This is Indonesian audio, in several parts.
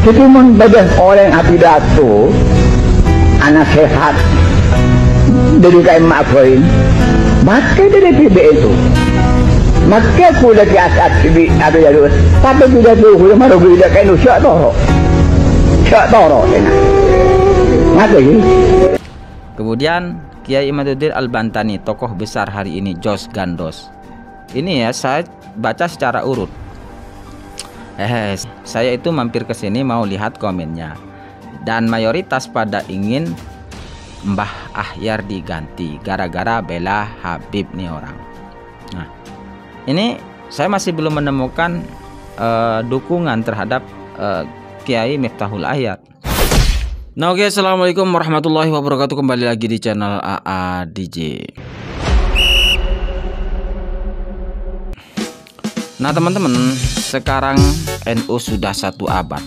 Itu memang badan orang yang pidato anak sehat dari kain maafin maka dari PB itu maka aku dah ke atas PB ada jalur tapi tidak tu aku malu tidak kain usah toro ngapa ini. Kemudian Kiai Imaduddin Al-Bantani, tokoh besar hari ini, Jos Gandos. Ini ya saya baca secara urut. Saya itu mampir ke sini mau lihat komennya. Dan mayoritas pada ingin Mbah Ahyar diganti gara-gara bela Habib nih orang. Nah, ini saya masih belum menemukan dukungan terhadap Kiai Miftahul Ayat. Nah oke, assalamualaikum warahmatullahi wabarakatuh. Kembali lagi di channel AA DJ. Nah teman-teman, sekarang NU sudah 1 abad.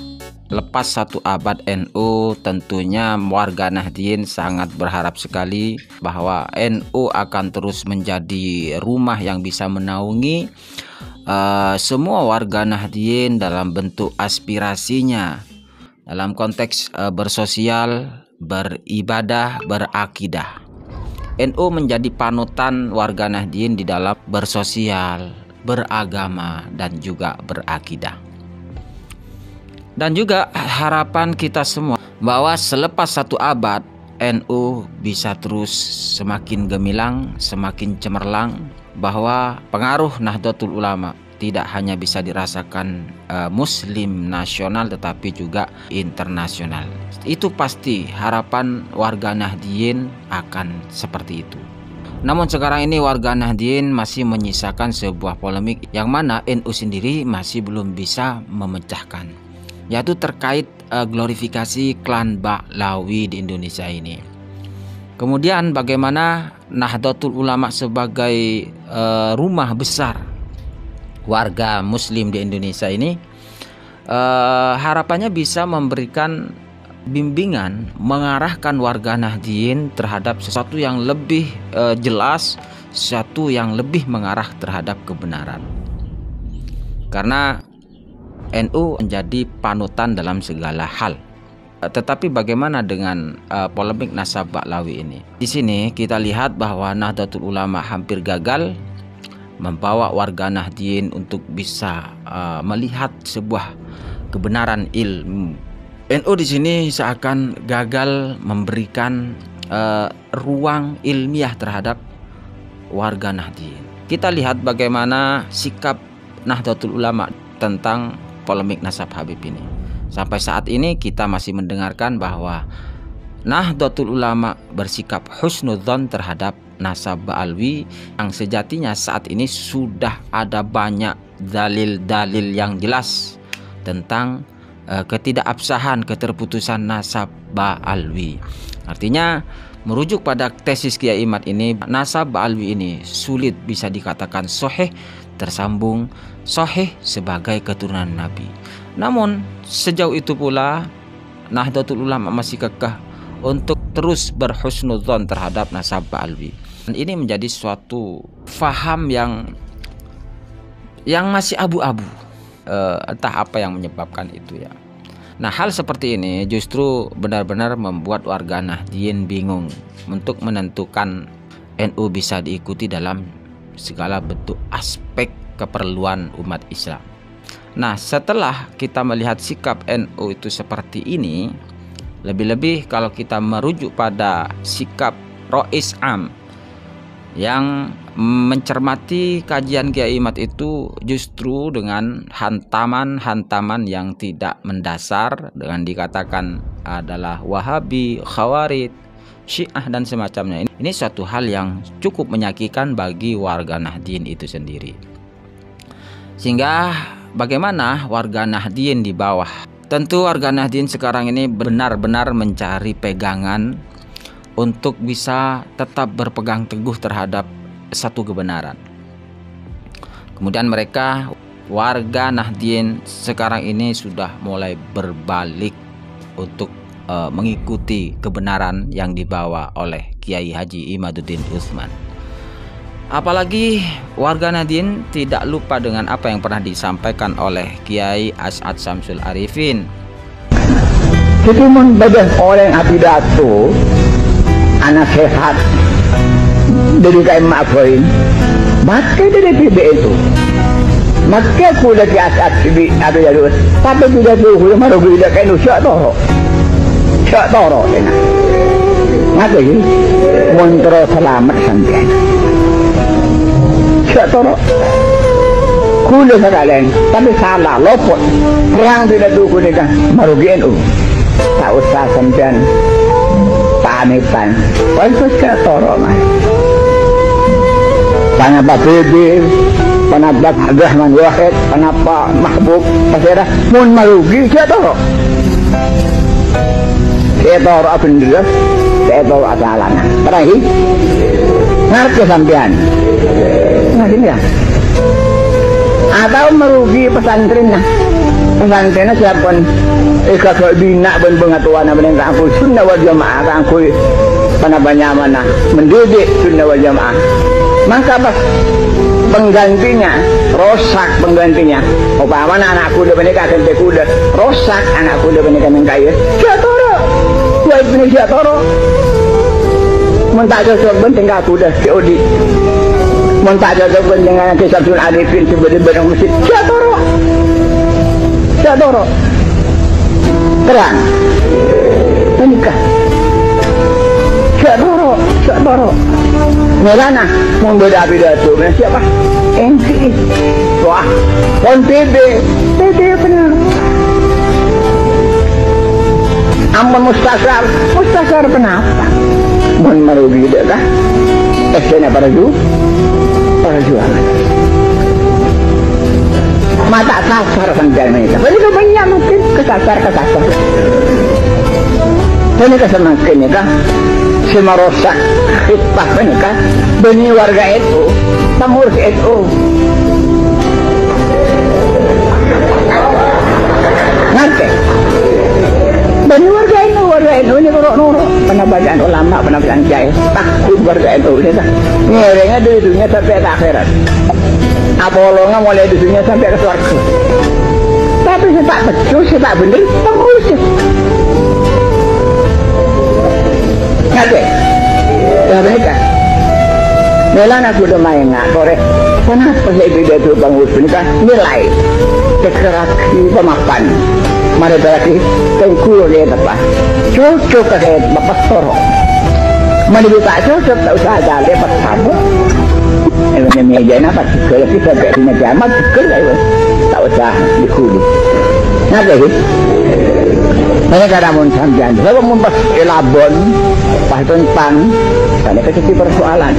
Lepas 1 abad NU, tentunya warga Nahdien sangat berharap sekali bahwa NU akan terus menjadi rumah yang bisa menaungi semua warga Nahdien dalam bentuk aspirasinya, dalam konteks bersosial, beribadah, berakidah. NU menjadi panutan warga Nahdien di dalam bersosial, beragama, dan juga berakidah. Dan juga harapan kita semua bahwa selepas 1 abad NU bisa terus semakin gemilang, semakin cemerlang, bahwa pengaruh Nahdlatul Ulama tidak hanya bisa dirasakan muslim nasional tetapi juga internasional. Itu pasti harapan warga Nahdien akan seperti itu. Namun sekarang ini warga Nahdien masih menyisakan sebuah polemik yang mana NU sendiri masih belum bisa memecahkan, yaitu terkait glorifikasi klan Ba'lawi di Indonesia ini. Kemudian bagaimana Nahdlatul Ulama sebagai rumah besar warga muslim di Indonesia ini harapannya bisa memberikan bimbingan, mengarahkan warga Nahdien terhadap sesuatu yang lebih jelas, sesuatu yang lebih mengarah terhadap kebenaran. Karena NU menjadi panutan dalam segala hal. Tetapi bagaimana dengan polemik nasab Ba'lawi ini? Di sini kita lihat bahwa Nahdlatul Ulama hampir gagal membawa warga Nahdien untuk bisa melihat sebuah kebenaran ilmu. NU di sini seakan gagal memberikan ruang ilmiah terhadap warga Nahdien. Kita lihat bagaimana sikap Nahdlatul Ulama tentang polemik nasab Habib ini. Sampai saat ini kita masih mendengarkan bahwa Nahdlatul Ulama bersikap husnudzon terhadap nasab Ba'lawi yang sejatinya saat ini sudah ada banyak dalil-dalil yang jelas tentang ketidakabsahan, keterputusan nasab Ba'lawi. Artinya merujuk pada tesis Kiai Imad ini, nasab Ba'lawi ini sulit bisa dikatakan sahih, tersambung sahih sebagai keturunan Nabi. Namun sejauh itu pula Nahdlatul Ulama masih kekeh untuk terus berhusnudzon terhadap nasab Ba'lawi. Dan ini menjadi suatu faham yang masih abu-abu. Entah apa yang menyebabkan itu ya. Nah hal seperti ini justru benar-benar membuat warga Nahdien bingung untuk menentukan NU bisa diikuti dalam segala bentuk aspek keperluan umat Islam. Nah setelah kita melihat sikap NU itu seperti ini, lebih-lebih kalau kita merujuk pada sikap Rois Am yang mencermati kajian Kiai Imad itu justru dengan hantaman-hantaman yang tidak mendasar, dengan dikatakan adalah Wahabi, Khawarij, Syiah dan semacamnya. Ini suatu hal yang cukup menyakitkan bagi warga Nahdien itu sendiri. Sehingga bagaimana warga Nahdien di bawah? Tentu warga Nahdien sekarang ini benar-benar mencari pegangan untuk bisa tetap berpegang teguh terhadap satu kebenaran. Kemudian mereka warga Nahdien sekarang ini sudah mulai berbalik untuk mengikuti kebenaran yang dibawa oleh Kiai Haji Imaduddin Utsman. Apalagi warga Nahdien tidak lupa dengan apa yang pernah disampaikan oleh Kiai As'ad Syamsul Arifin Jadi mun badan orang pidato anak sehat dari kayak maafin maka dari PBN itu maka aku lagi asat di ada jalur tapi tidak tuh aku maru tidak kayak nusak toro enak maka ini montro selamat sampai sak toro kuda sekalian tapi salah lopot perang tidak tuh kuda kan maru GNU tak usah sampean panitan wajib sak toro mah Panapa PB, Panapa Abdurrahman Wahid, Panapa Mahbub, Pasirah, mun marugi saya toro apa dulu, saya toro asalana. Terakhir, ngerti sampean, ngerti ya? Atau merugi pesantrennya siapkan kakak bina ben pengatuan apa yang aku sunnah wal jamaah aku Panapa mana mendidik sunnah wal jamaah. Maka pas penggantinya rosak penggantinya umpamanya anak kuda menikah kan kuda rosak anak kuda menikah dengan kaya jatoro buat ini jatoro mentak cocok ben tinggal kuda COD mentak cocok ben dengan kisah Abdul Arifin sebagai benang musik jatoro terang menikah jatoro Melana mau beda pidato, siapa? NCI, wah, kon PB benar. Ampun mustasar kenapa? Mau merugi kah? Esnya para jualan. Mata kasar sampai mereka. Jadi banyak mungkin kesasar. Ini kesemakin ya kah? Semarosak khidmah menikah beni warga NU pengurus NU ngerti beni warga NU ini nuruk penabajaan ulama penabajaan kiai takut warga NU ngerengnya dari dunia sampai ke akhirat apolonga mulai di dunia sampai ke surga tapi sepak betul sepak bener pengurus ngerti? Ya mereka Melan aku udah main nggak korek kenapa saya tidak tuh pengurus nikah nilai kekeraki pemapan mari berarti tengkul dia tepat cocok ke bapak toro mari buka cocok tak usah ada lepas kamu emangnya meja apa kalau kita bersihnya jamat tak usah dikulu ngerti sih? Mereka namun sampean, kalau mempas elabon, pas tentang, karena kecil persoalan.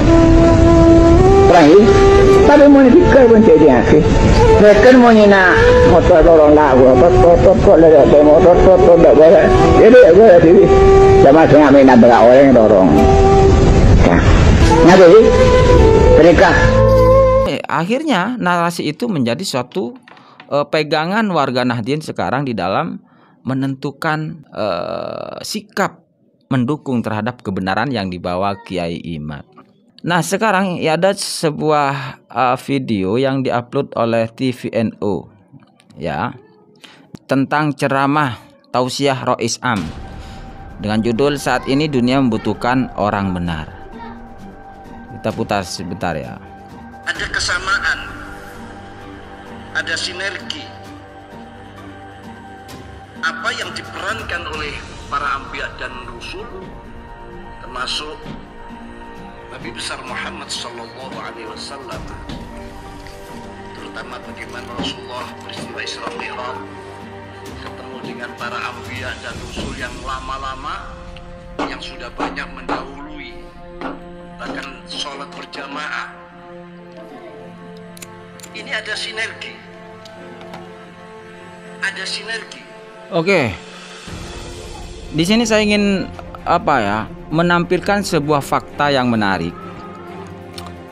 Terakhir, tapi mau dipikir pun jadi akhir. Mereka mau nyina motor dorong lagu, motor lagi motor tak boleh. Jadi, sama saya main nabrak orang dorong. Ngerti? Mereka. Akhirnya narasi itu menjadi suatu pegangan warga Nahdien sekarang di dalam menentukan sikap mendukung terhadap kebenaran yang dibawa Kiai Imad. Nah sekarang ya ada sebuah video yang diupload oleh TVNO ya tentang ceramah tausiah Rois Am dengan judul Saat Ini Dunia Membutuhkan Orang Benar. Kita putar sebentar ya. Ada kesamaan, ada sinergi. Apa yang diperankan oleh para anbiya dan rasul termasuk Nabi besar Muhammad sallallahu alaihi wasallam, terutama bagaimana Rasulullah peristiwa Isra Mi'raj ketemu dengan para anbiya dan rasul yang lama-lama yang sudah banyak mendahului bahkan sholat berjamaah. Ini ada sinergi. Oke, di sini saya ingin menampilkan sebuah fakta yang menarik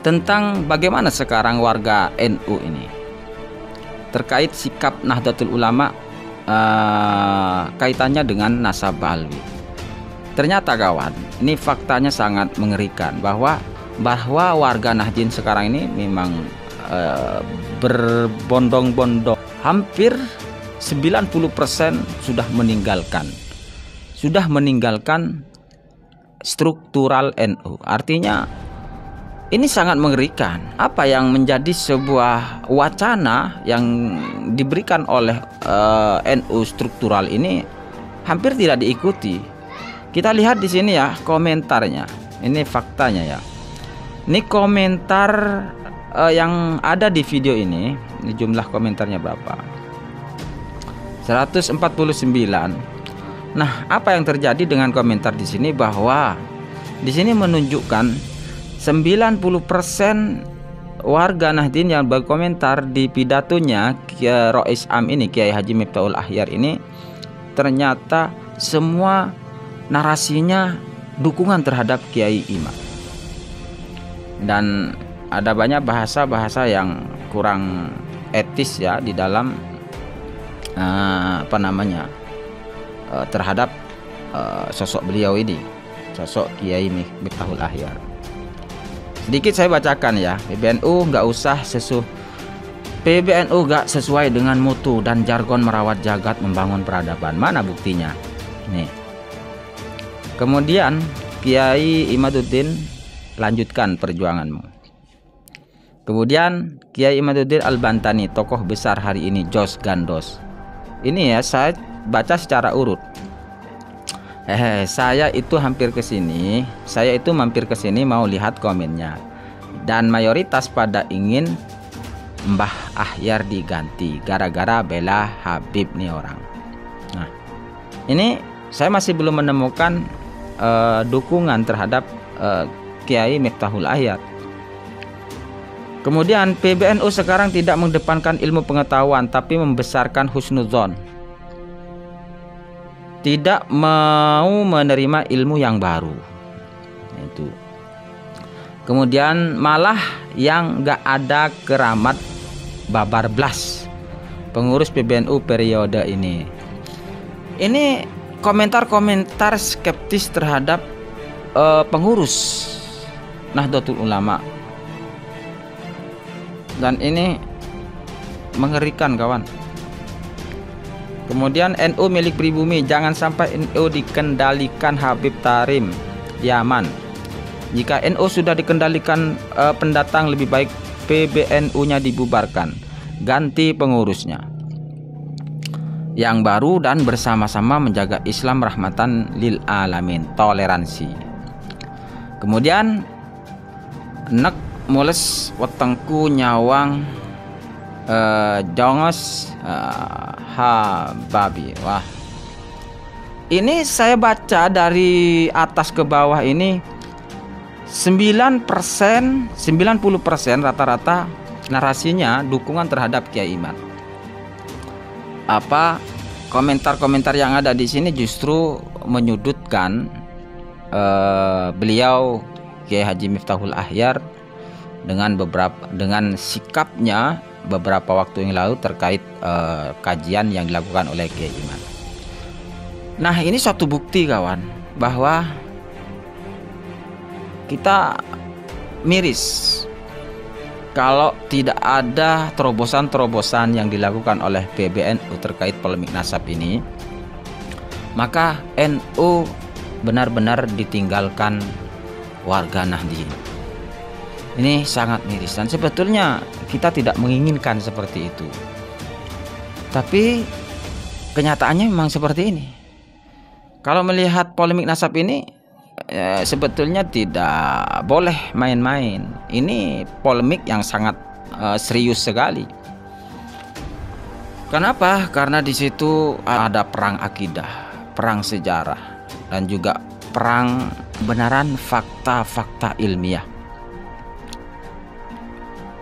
tentang bagaimana sekarang warga NU ini terkait sikap Nahdlatul Ulama kaitannya dengan nasabah alwi. Ternyata kawan, ini faktanya sangat mengerikan bahwa warga Nahdien sekarang ini memang berbondong-bondong hampir 90% sudah meninggalkan struktural NU. Artinya ini sangat mengerikan. Apa yang menjadi sebuah wacana yang diberikan oleh NU struktural ini hampir tidak diikuti. Kita lihat di sini ya komentarnya. Ini faktanya ya. Ini komentar yang ada di video ini jumlah komentarnya berapa? 149. Nah, apa yang terjadi dengan komentar di sini, bahwa di sini menunjukkan 90% warga Nahdien yang berkomentar di pidatonya Kiai Rois Am ini, Kiai Haji Miftahul Ahyar ini, ternyata semua narasinya dukungan terhadap Kiai Imad. Dan ada banyak bahasa-bahasa yang kurang etis ya di dalam terhadap sosok beliau ini, sosok Kiai Miftahul Ahyar. Sedikit saya bacakan ya. PBNU nggak sesuai dengan mutu dan jargon merawat jagat membangun peradaban. Mana buktinya? Nih. Kemudian Kiai Imaduddin, lanjutkan perjuanganmu. Kemudian Kiai Imaduddin Al-Bantani, tokoh besar hari ini, Jos Gandos. Ini ya saya baca secara urut. Saya itu mampir ke sini mau lihat komennya, dan mayoritas pada ingin Mbah Ahyar diganti gara-gara bela Habib nih orang. Nah, ini saya masih belum menemukan dukungan terhadap Kiai Miftahul Ahyar. Kemudian PBNU sekarang tidak mengedepankan ilmu pengetahuan tapi membesarkan husnudzon. Tidak mau menerima ilmu yang baru. Itu. Kemudian malah yang gak ada keramat babar blas pengurus PBNU periode ini. Ini komentar-komentar skeptis terhadap pengurus Nahdlatul Ulama. Dan ini mengerikan kawan. Kemudian NU milik pribumi, jangan sampai NU dikendalikan Habib Tarim Yaman. Jika NU sudah dikendalikan pendatang, lebih baik PBNU-nya dibubarkan, ganti pengurusnya yang baru dan bersama-sama menjaga Islam rahmatan lil alamin, toleransi. Kemudian nek mules wetengku nyawang jongos hababi. Wah, ini saya baca dari atas ke bawah ini 90% rata-rata narasinya dukungan terhadap Kiai Imad. Apa komentar-komentar yang ada di sini justru menyudutkan beliau Kiai Haji Miftahul Ahyar dengan sikapnya beberapa waktu yang lalu terkait kajian yang dilakukan oleh Kiai Imad. Nah, ini suatu bukti kawan bahwa kita miris kalau tidak ada terobosan-terobosan yang dilakukan oleh PBNU terkait polemik nasab ini, maka NU benar-benar ditinggalkan warga Nahdien. Ini sangat miris dan sebetulnya kita tidak menginginkan seperti itu. Tapi kenyataannya memang seperti ini. Kalau melihat polemik nasab ini sebetulnya tidak boleh main-main. Ini polemik yang sangat serius sekali. Kenapa? Karena di situ ada perang akidah, perang sejarah, dan juga perang kebenaran fakta-fakta ilmiah.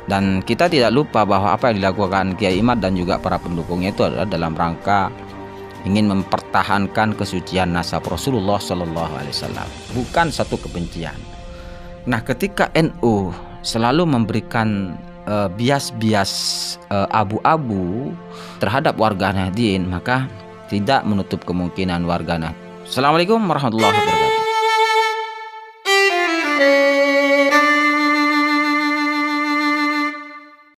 Dan kita tidak lupa bahwa apa yang dilakukan Kiai Imad dan juga para pendukungnya itu adalah dalam rangka ingin mempertahankan kesucian nasab Rasulullah Shallallahu Alaihi Wasallam, bukan satu kebencian. Nah, ketika NU selalu memberikan bias-bias abu-abu terhadap warga Nahdien, maka tidak menutup kemungkinan warga Nahdien. Assalamualaikum warahmatullahi wabarakatuh.